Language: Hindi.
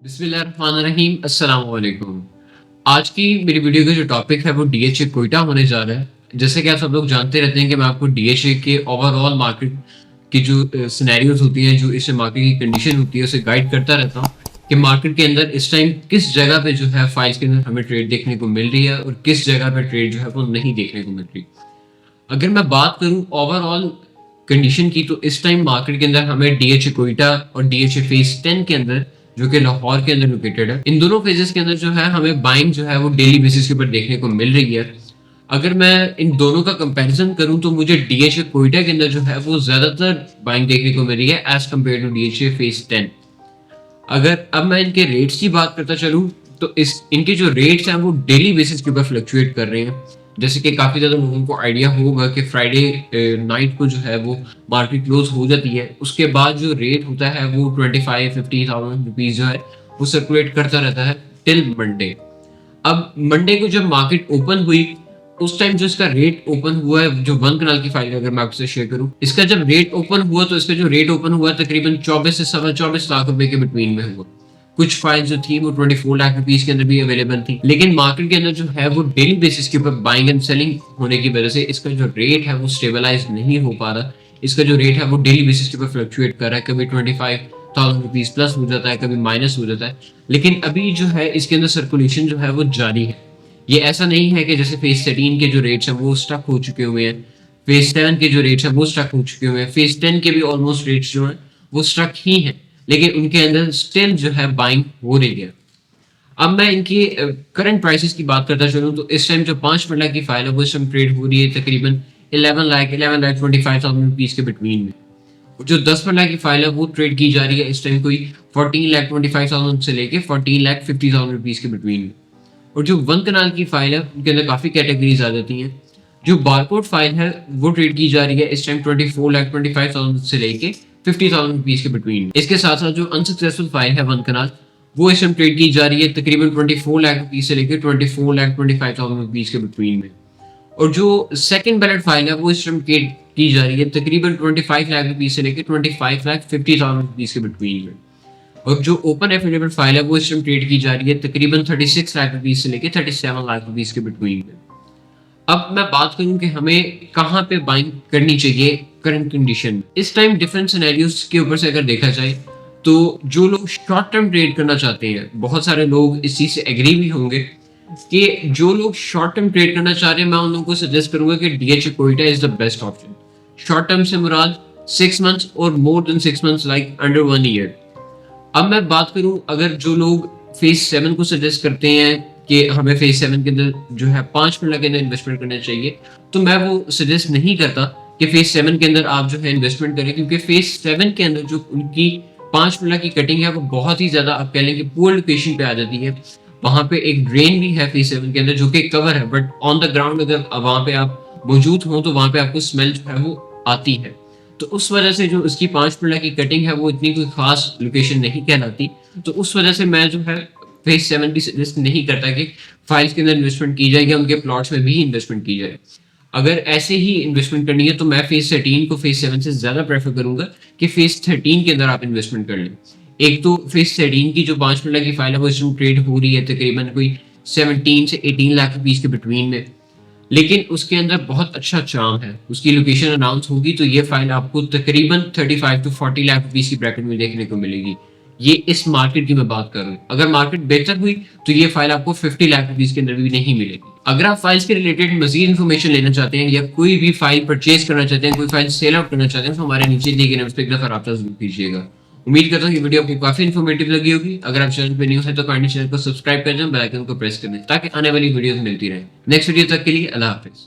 बिस्मिल्लाहिर्रहमानिर्रहीम अस्सलाम वालेकुम। आज की मेरी वीडियो का जो टॉपिक है वो डीएचए कोयटा होने जा रहा है। जैसे कि आप सब लोग जानते रहते हैं कि मैं आपको डीएचए के ओवरऑल मार्केट की जो सिनेरियोज होती हैं, जो इस मार्केट की कंडीशन होती है, उसे गाइड करता रहता हूँ कि मार्केट के अंदर इस टाइम किस जगह पे जो है फाइल्स के अंदर हमें ट्रेड देखने को मिल रही है और किस जगह पे ट्रेड जो है वो नहीं देखने को मिल रही। अगर मैं बात करूं ओवरऑल कंडीशन की, तो इस टाइम मार्केट के अंदर हमें डीएचए कोयटा और डीएचए फेज 10 के अंदर, जो कि लाहौर के अंदर लोकेटेड है, इन दोनों फेजेस के अंदर जो है हमें बाइंग जो है वो डेली बेसिस के ऊपर देखने को मिल रही है। अगर मैं इन दोनों का कंपैरिजन करूं तो मुझे डीएचए कोयटा के अंदर जो है वो ज्यादातर बाइंग देखने को मिल रही है as compare to DHA phase 10। अगर अब मैं इनके रेट्स की बात करता चलूं तो इस इनके जो रेट्स हैं वो डेली बेसिस के ऊपर फ्लक्चुएट कर रहे हैं। जैसे कि काफी ज्यादा लोगों को आइडिया होगा कि फ्राइडे नाइट को जो है वो मार्केट क्लोज हो जाती है, उसके बाद जो रेट होता है वो 25-50,000 रुपीज जो है वो सर्कुलेट करता रहता है टिल मंडे। अब मंडे को जब मार्केट ओपन हुई, उस टाइम जो इसका रेट ओपन हुआ है, जो वन कनाल की फाइल अगर मैं आपसे शेयर करूं, इसका जब रेट ओपन हुआ तो इसका जो रेट ओपन हुआ तकरीबन 24 से 24 लाख रुपए के बिटवीन में हुआ। कुछ फाइल जो थी वो 24 लाख रुपीज के अंदर भी अवेलेबल थी, लेकिन मार्केट के अंदर जो है वो डेली बेसिस के ऊपर बाइंग एंड सेलिंग होने की वजह से इसका जो रेट है वो स्टेबलाइज नहीं हो पा रहा। इसका जो रेट है वो डेली बेसिस के ऊपर फ्लक्चुएट कर रहा है, कभी 25,000 रुपीज प्लस हो जाता है, कभी माइनस हो जाता है। लेकिन अभी जो है इसके अंदर सर्कुलेशन जो है वो जारी है। ये ऐसा नहीं है कि जैसे फेज 13 के जो रेट्स हैं वो स्टक हो चुके हुए हैं, फेज 7 के जो रेट्स हैं वो स्टक हो चुके हुए हैं, फेज 10 के भी ऑलमोस्ट रेट्स जो हैं वो स्टक ही हैं, लेकिन उनके अंदर स्टिल जो है बाइंग हो रही है। अब मैं इनकी करंट प्राइसेस की बात करता चलूं तो इस टाइम जो 5 मिनट की फाइल है वो इस टाइम ट्रेड हो रही है तकरीबन 11,25,000 रुपीज के बिटवीन में। और जो 10 मिनट की फाइल है वो ट्रेड की जा रही है इस टाइम कोई 14,25,000 से लेके 14,50,000 रुपीज के बिटवीन में। और जो वन कनाल की फाइल है उनके अंदर काफी कैटेगरीज आ जाती हैं। जो बारकोड फाइल है वो ट्रेड की जा रही है इस टाइम 24,25,000 से लेके 50,000 रुपीज के बिटवीन। इसके साथ साथ जो अनसक्सेसफुल फाइल है वन कनाल, वो इस टाइम ट्रेड की जा रही है तकरीबन 24 लाख रुपीज से लेकर 24,25,000 रुपीज के बिटवीन में। और जो सेकंड बैलेट फाइल है वो इस टाइम ट्रेड की जा रही है तकरीबन 25 लाख रुपीज से लेकर 25,50,000 रुपीज के बिटवीन में। और जो ओपन एफिडेविट फाइल है वो इस टाइम ट्रेड की जा रही है तकरीबन 36 लाख रुपीज से लेकर 37 लाख रुपीज के बिटवीन में। अब मैं बात करूं कि हमें कहां पे बाइंग करनी चाहिए करंट कंडीशन में। इस टाइम डिफरेंट सिनेरियोज के ऊपर से अगर देखा जाए तो जो लोग शॉर्ट टर्म ट्रेड करना चाहते हैं, बहुत सारे लोग इस चीज से एग्री भी होंगे कि जो लोग शॉर्ट टर्म ट्रेड करना चाह रहे हैं, मैं उन लोगों को सजेस्ट करूंगा कि DHA Quetta is the best option. Short term से मुराद 6 मंथ्स और more than 6 months like under 1 year. अब मैं बात करूं अगर जो लोग फेज 7 को सजेस्ट करते हैं कि हमें फेज 7 के अंदर जो है 5 मिनट के अंदर इन्वेस्टमेंट करना चाहिए, तो मैं वो सजेस्ट नहीं करता कि फेज 7 के अंदर आप जो है इन्वेस्टमेंट करें, क्योंकि फेज 7 के अंदर जो उनकी 5 मिनट की कटिंग है वो बहुत ही ज्यादा, आप कह लें कि पुअर लोकेशन पे आ जाती है। वहां पे एक ड्रेन भी है फेज 7 के अंदर जो कि कवर है, बट ऑन द ग्राउंड अगर वहां पे आप मौजूद हो तो वहां पे आपको स्मेल जो है वो आती है। तो उस वजह से जो इसकी 5 मिनट की कटिंग है वो इतनी कोई खास लोकेशन नहीं कहलाती। तो उस वजह से मैं जो है फेज 7 भी सजेस्ट नहीं करता कि फाइल्स के अंदर इन्वेस्टमेंट की जाए या उनके प्लॉट्स में भी इन्वेस्टमेंट की जाए। अगर ऐसे ही इन्वेस्टमेंट करनी है तो मैं फेज 13 को फेज 7 से ज्यादा प्रेफर करूंगा कि फेज 13 के अंदर आप इन्वेस्टमेंट कर लें। एक तो फेज 13 की जो 5 मिनट की फाइल है वो इसमें ट्रेड हो रही है तकरीबन कोई 17 से 18 लाख रुपीज के बिटवीन में, लेकिन उसके अंदर बहुत अच्छा चार्म है। उसकी लोकेशन अनाउंस होगी तो ये फाइल आपको तकरीबन 35 to 40 लाख रुपीस की ब्रैकेट में देखने को मिलेगी। ये इस मार्केट की मैं बात कर रहा हूँ। अगर मार्केट बेहतर हुई तो ये फाइल आपको 50 लाख रुपीस के अंदर भी नहीं मिलेगी। अगर आप फाइल्स के रिलेटेड मजीद इन्फॉर्मेशन लेना चाहते हैं या कोई भी फाइल परचेज करना चाहते हैं, कोई फाइल सेल आउट करना चाहते हैं, तो हमारे नीचे दिए गए नंबर पे एक दफा राब्ता जरूर कीजिएगा। उम्मीद करता हूँ ये वीडियो आपको काफी इन्फॉर्मेटिव लगी होगी। अगर आप चैनल पे न्यू है तो काइंडली चैनल को सब्सक्राइब कर दें, बेल आइकन को प्रेस कर दें ताकि आने वाली वीडियोस मिलती रहे। नेक्स्ट वीडियो तक के लिए अल्लाह हाफिज।